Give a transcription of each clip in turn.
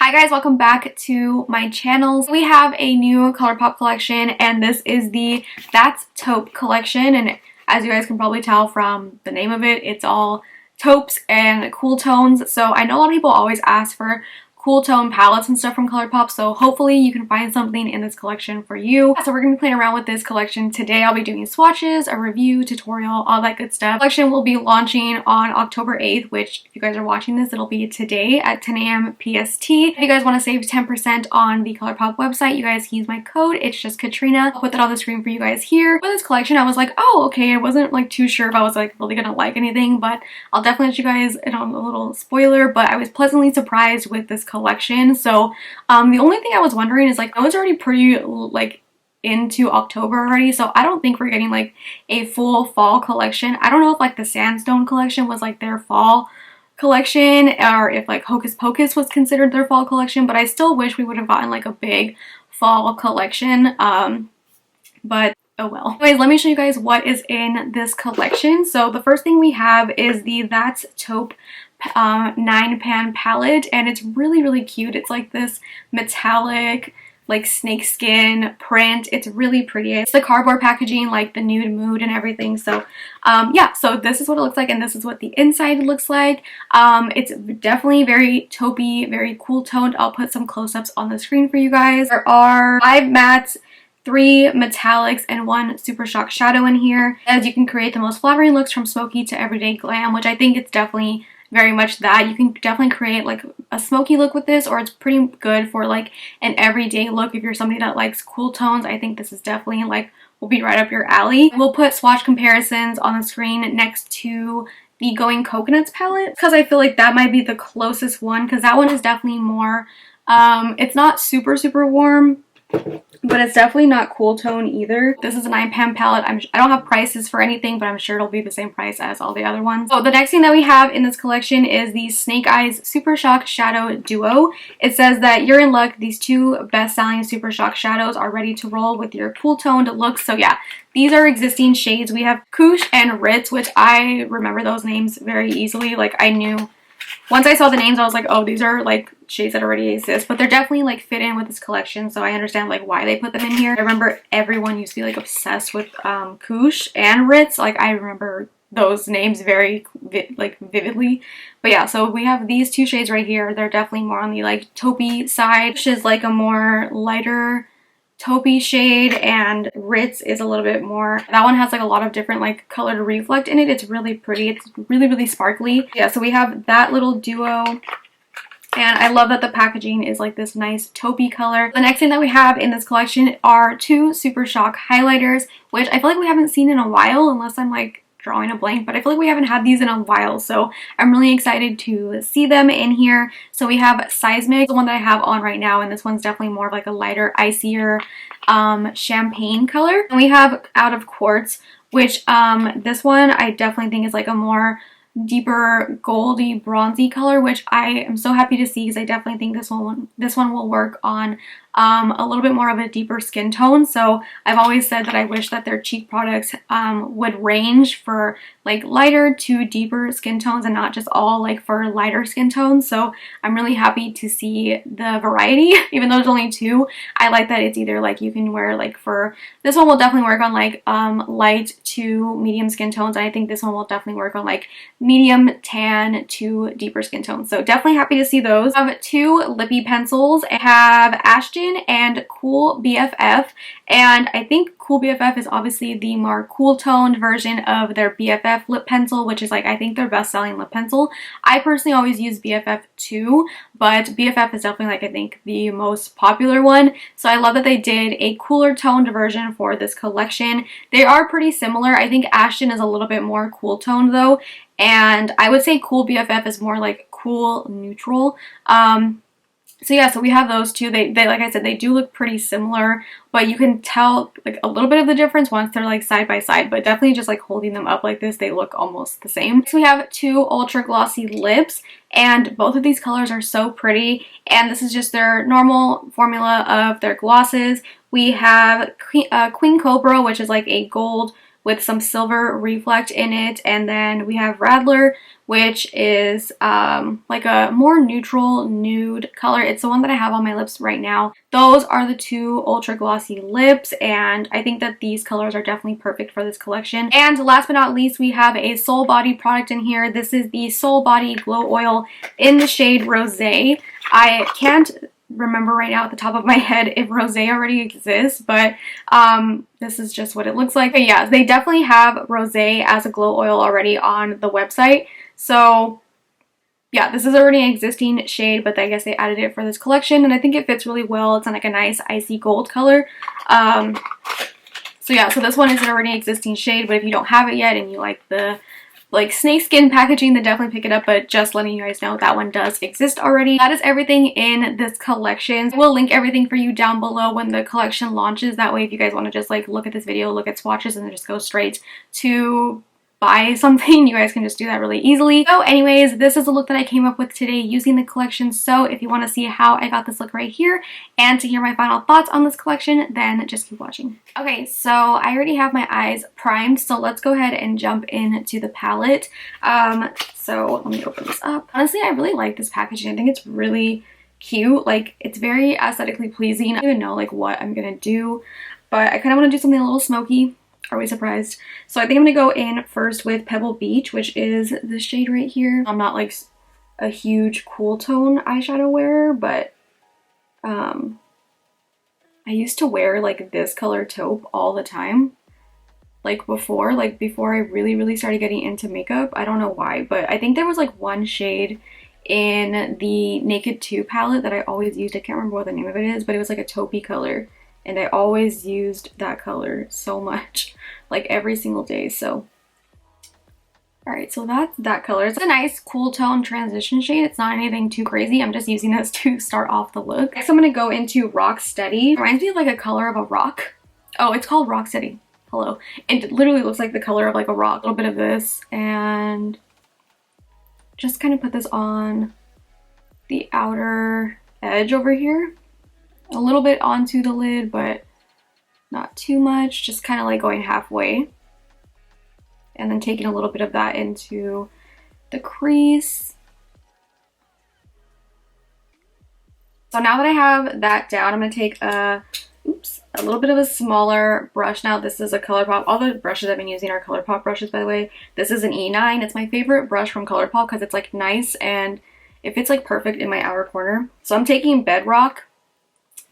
Hi guys, welcome back to my channel. We have a new Colourpop collection and this is the That's Taupe collection, and as you guys can probably tell from the name of it, it's all taupes and cool tones. So I know a lot of people always ask for cool tone palettes and stuff from Colourpop, so hopefully you can find something in this collection for you. So we're going to be playing around with this collection today. I'll be doing swatches, a review, tutorial, all that good stuff. The collection will be launching on October 8th, which if you guys are watching this, it'll be today at 10 a.m. PST. If you guys want to save 10% on the Colourpop website, you guys can use my code. It's just KATRINA. I'll put that on the screen for you guys here. For this collection, I was like, oh, okay, I wasn't like too sure if I was like really gonna like anything, but I'll definitely let you guys in on a little spoiler, but I was pleasantly surprised with this collection. So the only thing I was wondering is, like, I was already pretty like into October already, so I don't think we're getting like a full fall collection. I don't know if like the Sandstone collection was like their fall collection or if like Hocus Pocus was considered their fall collection, but I still wish we would have gotten like a big fall collection, but oh well. Anyways, let me show you guys what is in this collection. So the first thing we have is the That's Taupe 9-pan palette, and it's really cute. It's like this metallic like snakeskin print. It's really pretty. It's the cardboard packaging, like the nude mood and everything. So yeah, so this is what it looks like, and this is what the inside looks like. It's definitely very taupey, very cool toned. I'll put some close-ups on the screen for you guys. There are 5 mattes, 3 metallics, and 1 super shock shadow in here, as you can create the most flattering looks from smoky to everyday glam, which I think it's definitely very much that. You can definitely create like a smoky look with this, or it's pretty good for like an everyday look if you're somebody that likes cool tones. I think this is definitely like will be right up your alley. We'll put swatch comparisons on the screen next to the Going Coconuts palette, because I feel like that might be the closest one, because that one is definitely more it's not super warm, but it's definitely not cool tone either. This is a 9-pan palette. I don't have prices for anything, but I'm sure it'll be the same price as all the other ones. So the next thing that we have in this collection is the Snake Eyes Super Shock Shadow Duo. It says that you're in luck. These 2 best-selling Super Shock shadows are ready to roll with your cool toned looks. So yeah, these are existing shades. We have Koosh and Ritz, which I remember those names very easily. Like, I knew once I saw the names, I was like, oh, these are like shades that already exist, but they're definitely like fit in with this collection, so I understand like why they put them in here. I remember everyone used to be like obsessed with Koosh and Ritz. Like, I remember those names very vividly. But yeah, so we have these 2 shades right here. They're definitely more on the like taupey side, which is like a more lighter taupey shade, and Ritz is a little bit more, that one has like a lot of different like color to reflect in it. It's really pretty. It's really sparkly. Yeah, so we have that little duo, and I love that the packaging is like this nice taupey color. The next thing that we have in this collection are 2 Super Shock highlighters, which I feel like we haven't seen in a while, unless I'm like drawing a blank, but I feel like we haven't had these in a while, so I'm really excited to see them in here. So we have Seismic, the one that I have on right now, and this one's definitely more of like a lighter, icier champagne color. And we have Out of Quartz, which this one I definitely think is like a more deeper goldy bronzy color, which I am so happy to see, because I definitely think this one will work on a little bit more of a deeper skin tone. So I've always said that I wish that their cheek products would range for like lighter to deeper skin tones and not just all like for lighter skin tones. So I'm really happy to see the variety. Even though there's only 2, I like that it's either like you can wear like, for this one will definitely work on like light to medium skin tones. I think this one will definitely work on like medium tan to deeper skin tones. So definitely happy to see those. I have 2 Lippie Pencils. I have Ashton and Cool BFF, and I think Cool BFF is obviously the more cool toned version of their BFF lip pencil, which is like, I think, their best selling lip pencil. I personally always use BFF too, but BFF is definitely like, I think, the most popular one. So I love that they did a cooler toned version for this collection. They are pretty similar. I think Ashton is a little bit more cool toned though, and I would say Cool BFF is more like cool neutral. So yeah, so we have those 2. They like I said, they do look pretty similar, but you can tell like a little bit of the difference once they're like side by side, but definitely just like holding them up like this, they look almost the same. So we have 2 Ultra Glossy Lips, and both of these colors are so pretty, and this is just their normal formula of their glosses. We have Queen Cobra, which is like a gold with some silver reflect in it. And then we have Radler, which is like a more neutral nude color. It's the one that I have on my lips right now. Those are the two Ultra Glossy Lips, and I think that these colors are definitely perfect for this collection. And last but not least, we have a Soul Body product in here. This is the Soul Body Glow Oil in the shade Rosé. I can't remember right now at the top of my head if Rosé already exists, but this is just what it looks like. But yeah, they definitely have Rosé as a glow oil already on the website. So yeah, this is already an existing shade, but I guess they added it for this collection, and I think it fits really well. It's on like a nice icy gold color. So yeah, so this one is an already existing shade, but if you don't have it yet and you like the snakeskin packaging, then definitely pick it up. But just letting you guys know, that one does exist already. That is everything in this collection. We'll link everything for you down below when the collection launches. That way, if you guys want to just like look at this video, look at swatches, and then just go straight to buy something, you guys can just do that really easily. So anyways, this is the look that I came up with today using the collection. So if you want to see how I got this look right here and to hear my final thoughts on this collection, then just keep watching. Okay, so I already have my eyes primed, so let's go ahead and jump into the palette. So let me open this up. Honestly, I really like this packaging. I think it's really cute. Like, it's very aesthetically pleasing. I don't even know like what I'm gonna do, but I kind of want to do something a little smoky. Are we surprised? So I think I'm gonna go in first with Pebble Beach, which is the shade right here. I'm not like a huge cool tone eyeshadow wearer, but I used to wear like this color taupe all the time. Like before I really started getting into makeup. I don't know why, but I think there was like one shade in the Naked 2 palette that I always used. I can't remember what the name of it is, but it was like a taupey color. And I always used that color so much, like every single day. So, alright, so that's that color. It's a nice cool tone transition shade. It's not anything too crazy. I'm just using this to start off the look. Next, I'm going to go into Rock Steady. It reminds me of like a color of a rock. Oh, it's called Rock Steady. Hello. It literally looks like the color of like a rock. A little bit of this, and just kind of put this on the outer edge over here. A little bit onto the lid, but not too much, just kind of like going halfway, and then taking a little bit of that into the crease. So now that I have that down, I'm going to take a little bit of a smaller brush. Now this is a Colourpop. All the brushes I've been using are Colourpop brushes, by the way. This is an E9. It's my favorite brush from Colourpop because it's like nice and it fits like perfect in my outer corner. So I'm taking Bedrock.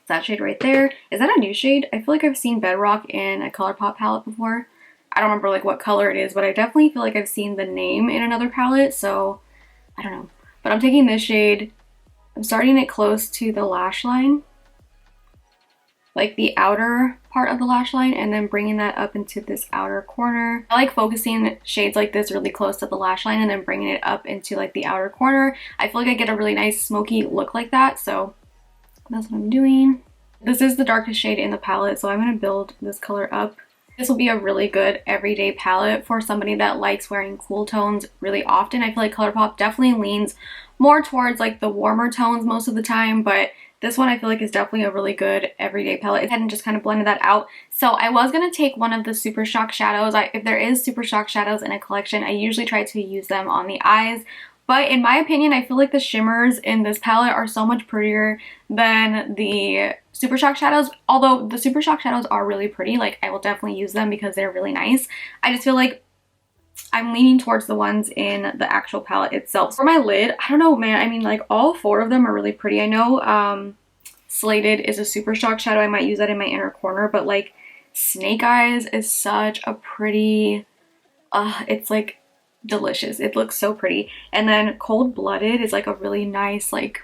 That shade right there. Is that a new shade? I feel like I've seen Bedrock in a Colourpop palette before. I don't remember like what color it is, but I definitely feel like I've seen the name in another palette, so I don't know. But I'm taking this shade. I'm starting it close to the lash line, like the outer part of the lash line, and then bringing that up into this outer corner. I like focusing shades like this really close to the lash line and then bringing it up into like the outer corner. I feel like I get a really nice smoky look like that, so that's what I'm doing. This is the darkest shade in the palette, so I'm going to build this color up. This will be a really good everyday palette for somebody that likes wearing cool tones really often. I feel like Colourpop definitely leans more towards like the warmer tones most of the time, but this one I feel like is definitely a really good everyday palette. And just kind of blended that out. So I was going to take one of the Super Shock shadows. If there is Super Shock shadows in a collection, I usually try to use them on the eyes. But in my opinion, I feel like the shimmers in this palette are so much prettier than the Super Shock shadows. Although the Super Shock shadows are really pretty, like I will definitely use them because they're really nice. I just feel like I'm leaning towards the ones in the actual palette itself. For my lid, I don't know, man. I mean, like all four of them are really pretty. I know Slated is a Super Shock shadow. I might use that in my inner corner, but like Snake Eyes is such a pretty, it's like delicious. It looks so pretty. And then Cold Blooded is like a really nice like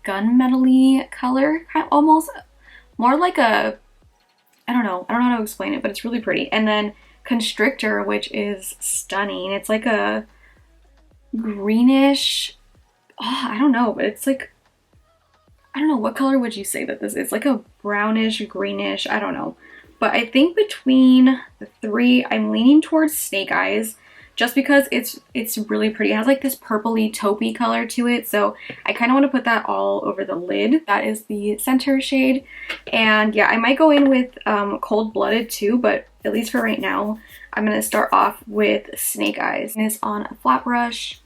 gunmetal-y color, kind of almost more like a, I don't know how to explain it, but it's really pretty. And then Constrictor, which is stunning. It's like a greenish, I don't know, but it's like, I don't know, what color would you say that this is? Like a brownish, greenish, I don't know. But I think between the three, I'm leaning towards Snake Eyes, just because it's really pretty. It has like this purpley taupey color to it, so I kind of want to put that all over the lid. That is the center shade. And yeah, I might go in with Cold Blooded too, but at least for right now, I'm going to start off with Snake Eyes. This on a flat brush.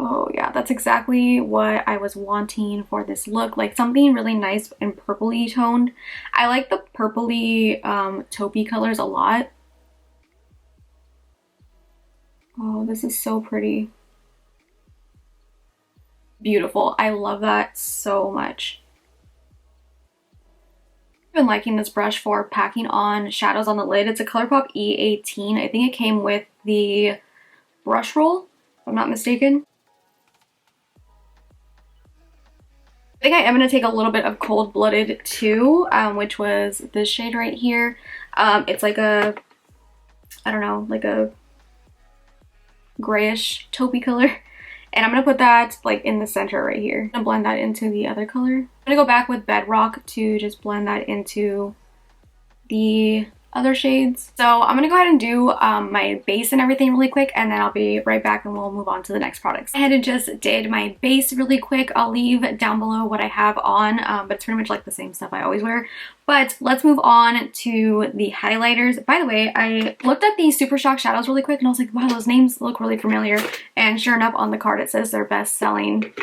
Oh yeah, that's exactly what I was wanting for this look. Like something really nice and purpley toned. I like the purpley taupey colors a lot. Oh, this is so pretty. Beautiful. I love that so much. I've been liking this brush for packing on shadows on the lid. It's a Colourpop E18. I think it came with the brush roll, if I'm not mistaken. I think I am going to take a little bit of Cold Blooded too, which was this shade right here. It's like a, I don't know, like a grayish taupey color. And I'm going to put that like in the center right here. I'm going to blend that into the other color. I'm going to go back with Bedrock to just blend that into the other shades. So I'm going to go ahead and do my base and everything really quick, and then I'll be right back and we'll move on to the next products. I had to just did my base really quick. I'll leave down below what I have on, but it's pretty much like the same stuff I always wear. But let's move on to the highlighters. By the way, I looked at these Super Shock shadows really quick and I was like, wow, those names look really familiar. And sure enough, on the card it says they're best-selling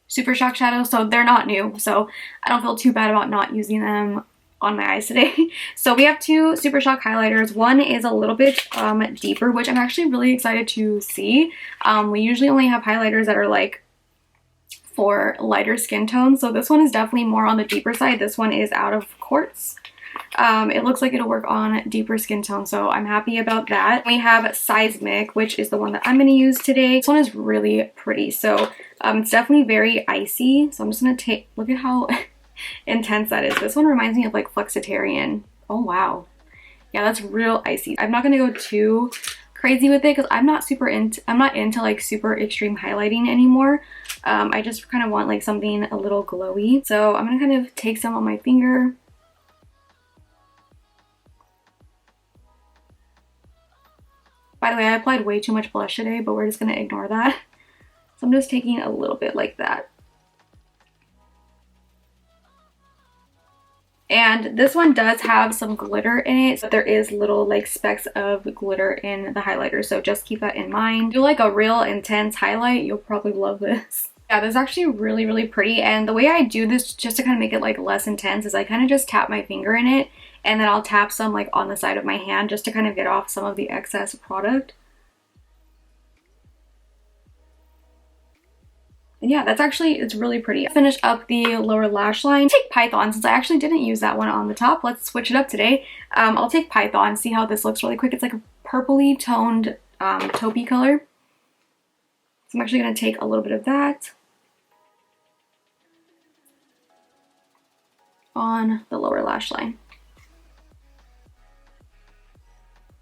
Super Shock shadows, so they're not new. So I don't feel too bad about not using them on my eyes today. So we have two Super Shock highlighters. One is a little bit deeper, which I'm actually really excited to see. We usually only have highlighters that are like for lighter skin tones, so this one is definitely more on the deeper side. This one is out of quartz. It looks like it'll work on deeper skin tone, so I'm happy about that. We have Seismic, which is the one that I'm going to use today. This one is really pretty, so it's definitely very icy. So I'm just going to take, look at how intense that is. This one reminds me of like Flexitarian. Oh wow, yeah, that's real icy. I'm not gonna go too crazy with it because I'm not into like super extreme highlighting anymore. I just kind of want like something a little glowy. So I'm gonna kind of take some on my finger. By the way, I applied way too much blush today, but we're just gonna ignore that. So I'm just taking a little bit like that. And this one does have some glitter in it, so there is little like specks of glitter in the highlighter, so just keep that in mind. If you like a real intense highlight, you'll probably love this. Yeah, this is actually really, really pretty, and the way I do this just to kind of make it like less intense is I kind of just tap my finger in it, and then I'll tap some like on the side of my hand just to kind of get off some of the excess product. And yeah, that's actually, it's really pretty. Finish up the lower lash line. Take Python, since I actually didn't use that one on the top. Let's switch it up today. I'll take Python, see how this looks really quick. It's like a purpley toned taupey color. So I'm actually going to take a little bit of that on the lower lash line.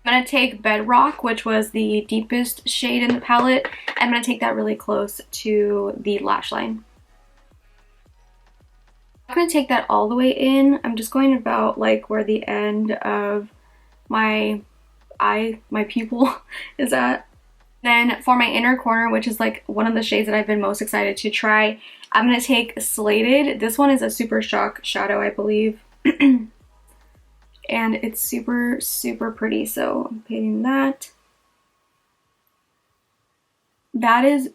I'm going to take Bedrock, which was the deepest shade in the palette. I'm going to take that really close to the lash line. I'm not going to take that all the way in. I'm just going about like where the end of my eye, my pupil is at. Then for my inner corner, which is like one of the shades that I've been most excited to try, I'm going to take Slated. This one is a Super Shock shadow, I believe. And it's super, super pretty, so I'm painting that. That is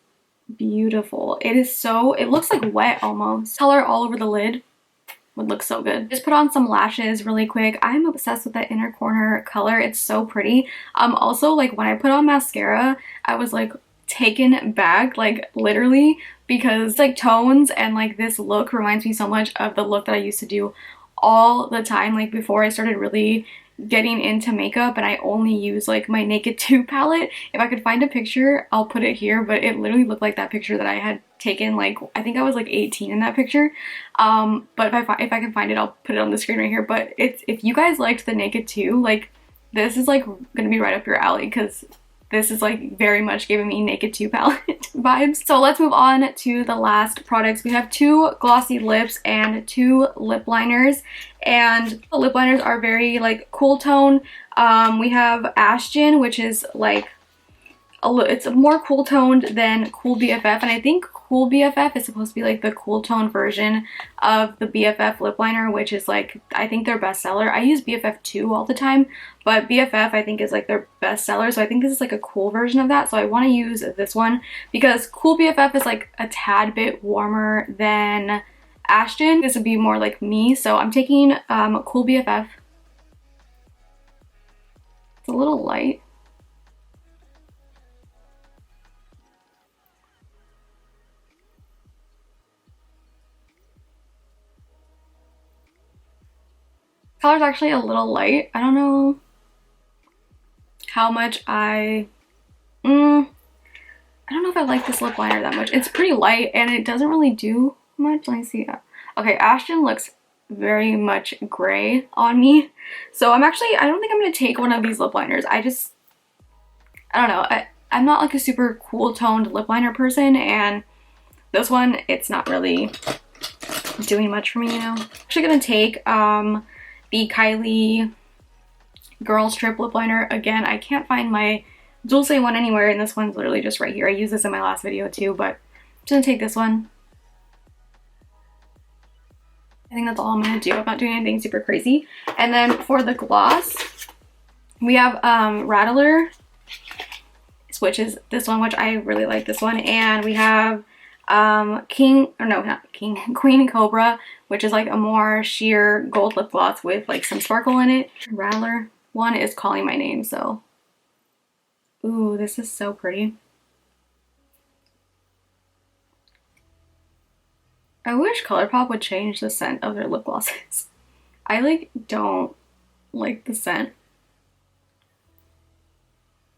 beautiful. It is so, it looks like wet almost. Color all over the lid would look so good. Just put on some lashes really quick. I'm obsessed with that inner corner color. It's so pretty. Also, like when I put on mascara, I was like taken back, like literally, because like tones and like this look reminds me so much of the look that I used to do all the time, like before I started really getting into makeup, and I only use like my Naked 2 palette. If I could find a picture, I'll put it here, but it literally looked like that picture that I had taken, like I think I was like 18 in that picture. But if I can find it, I'll put it on the screen right here. But it's, if you guys liked the Naked 2, like this is like gonna be right up your alley, because this is like very much giving me Naked 2 palette vibes. So let's move on to the last products. We have two glossy lips and two lip liners, and the lip liners are very like cool tone. We have Ashton, which is like it's more cool toned than Cool BFF, and I think Cool BFF is supposed to be like the cool tone version of the BFF lip liner, which is like, I think their bestseller. I use BFF 2 all the time, but BFF I think is like their bestseller, so I think this is like a cool version of that. So I want to use this one because Cool BFF is like a tad bit warmer than Ashton. This would be more like me, so I'm taking Cool BFF. It's a little light. Color's actually a little light. I don't know how much I don't know if I like this lip liner that much. It's pretty light and it doesn't really do much. Let me see. Okay, Ashton looks very much gray on me. So I don't think I'm gonna take one of these lip liners. I don't know. I'm not like a super cool toned lip liner person, and this one, it's not really doing much for me, you know. I'm actually gonna take the Kylie Girl Strip lip liner. Again, I can't find my Dulce one anywhere, and this one's literally just right here. I used this in my last video too, but I'm just gonna take this one. I think that's all I'm gonna do. I'm not doing anything super crazy. And then for the gloss, we have Rattler, which is this one, which I really like this one, and we have Queen Cobra, which is like a more sheer gold lip gloss with like some sparkle in it. Rattler one is Calling My Name, so ooh, this is so pretty. I wish Colourpop would change the scent of their lip glosses. I like don't like the scent.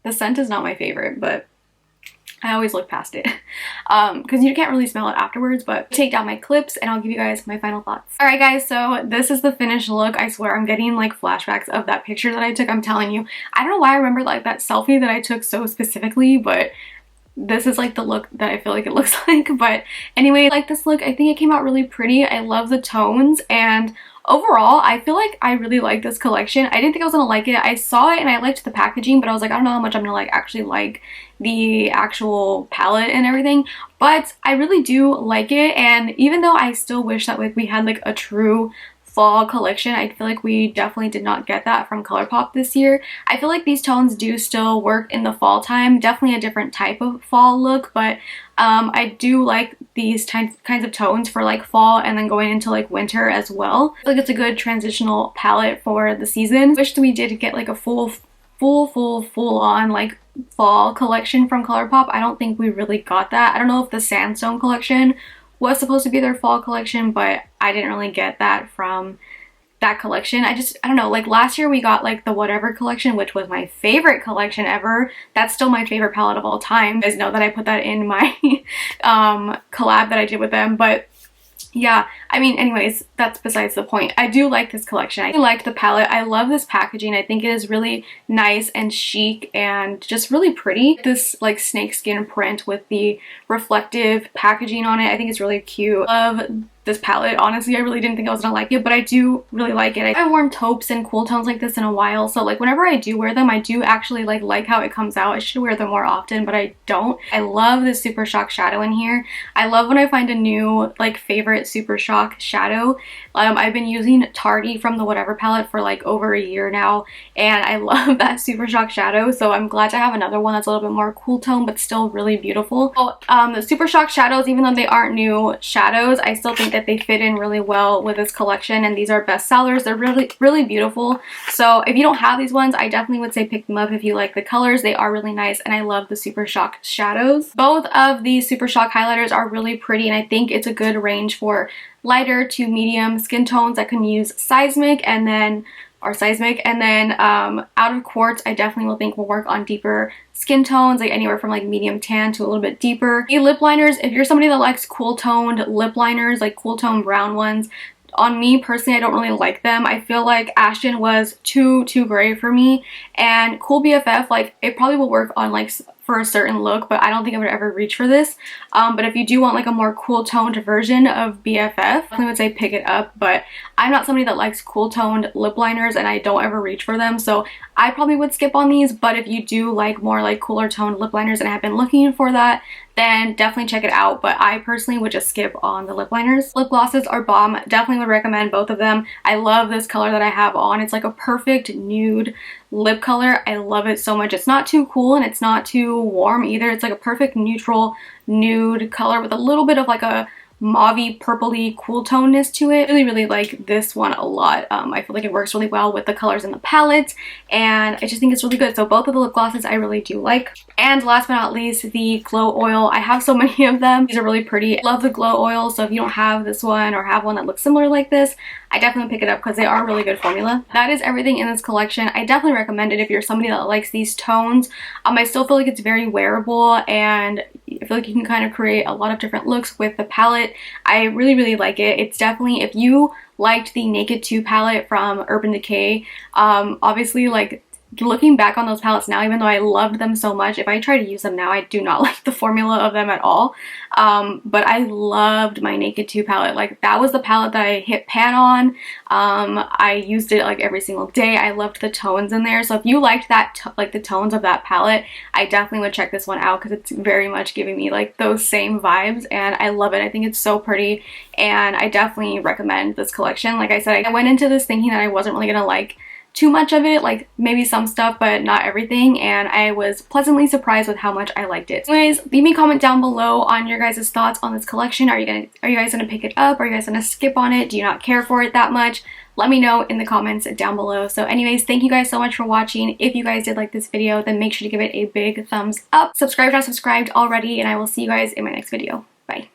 The scent is not my favorite, but I always look past it because you can't really smell it afterwards. But take down my clips and I'll give you guys my final thoughts. Alright guys, so this is the finished look. I swear I'm getting like flashbacks of that picture that I took. I'm telling you, I don't know why I remember like that selfie that I took so specifically, but this is like the look that I feel like it looks like. But anyway, I like this look. I think it came out really pretty. I love the tones, and overall I feel like I really like this collection. I didn't think I was gonna like it. I saw it and I liked the packaging, but I was like, I don't know how much I'm gonna like actually like the actual palette and everything, but I really do like it. And even though I still wish that like we had like a true fall collection, I feel like we definitely did not get that from Colourpop this year. I feel like these tones do still work in the fall time. Definitely a different type of fall look, but I do like these kinds of tones for like fall and then going into like winter as well. I feel like it's a good transitional palette for the season. Wish that we did get like a full on like fall collection from Colourpop. I don't think we really got that. I don't know if the Sandstone collection was supposed to be their fall collection, but I didn't really get that from that collection. I don't know, like last year we got like the Whatever collection, which was my favorite collection ever. That's still my favorite palette of all time. You guys know that I put that in my collab that I did with them, but yeah, I mean, anyways, that's besides the point. I do like this collection. I like the palette. I love this packaging. I think it is really nice and chic and just really pretty. This like snakeskin print with the reflective packaging on it, I think it's really cute. Love this palette. Honestly, I really didn't think I was gonna like it, but I do really like it. I haven't worn taupes and cool tones like this in a while, so like whenever I do wear them, I do actually like how it comes out. I should wear them more often, but I don't. I love this Super Shock shadow in here. I love when I find a new like favorite Super Shock shadow. I've been using Tardy from the Whatever palette for like over a year now, and I love that Super Shock shadow, so I'm glad to have another one that's a little bit more cool tone but still really beautiful. So, the Super Shock shadows, even though they aren't new shadows, I still think that they fit in really well with this collection, and these are best sellers. They're really beautiful. So if you don't have these ones, I definitely would say pick them up if you like the colors. They are really nice, and I love the Super Shock shadows. Both of these Super Shock highlighters are really pretty, and I think it's a good range for lighter to medium skin tones that can use seismic and then out of quartz. I definitely will think will work on deeper skin tones, like anywhere from like medium tan to a little bit deeper. The lip liners, if you're somebody that likes cool toned lip liners, like cool tone brown ones, on me personally, I don't really like them. I feel like Ashton was too gray for me, and Cool BFF, like it probably will work on like for a certain look, but I don't think I would ever reach for this. But if you do want like a more cool toned version of BFF, I definitely would say pick it up. But I'm not somebody that likes cool toned lip liners and I don't ever reach for them, so I probably would skip on these. But if you do like more like cooler toned lip liners and have been looking for that, then definitely check it out. But I personally would just skip on the lip liners. Lip glosses are bomb. Definitely would recommend both of them. I love this color that I have on. It's like a perfect nude lip color. I love it so much. It's not too cool and it's not too warm either. It's like a perfect neutral nude color with a little bit of like a mauvey purpley cool toneness to it. Really like this one a lot. I feel like it works really well with the colors in the palette and I just think it's really good. So both of the lip glosses I really do like. And last but not least, the glow oil. I have so many of them. These are really pretty. I love the glow oil, so if you don't have this one or have one that looks similar like this, I definitely pick it up because they are a really good formula. That is everything in this collection. I definitely recommend it if you're somebody that likes these tones. I still feel like it's very wearable and I feel like you can kind of create a lot of different looks with the palette. I really like it. It's definitely, if you liked the Naked 2 palette from Urban Decay, obviously like looking back on those palettes now, even though I loved them so much, if I try to use them now, I do not like the formula of them at all. But I loved my Naked 2 palette. Like that was the palette that I hit pan on. I used it like every single day. I loved the tones in there. So if you liked that, like the tones of that palette, I definitely would check this one out because it's very much giving me like those same vibes and I love it. I think it's so pretty and I definitely recommend this collection. Like I said, I went into this thinking that I wasn't really gonna like too much of it, like maybe some stuff but not everything, and I was pleasantly surprised with how much I liked it. Anyways, leave me a comment down below on your guys' thoughts on this collection. Are you guys gonna pick it up? Are you guys gonna skip on it? Do you not care for it that much? Let me know in the comments down below. So anyways, thank you guys so much for watching. If you guys did like this video, then make sure to give it a big thumbs up. Subscribe if not subscribed already, and I will see you guys in my next video. Bye.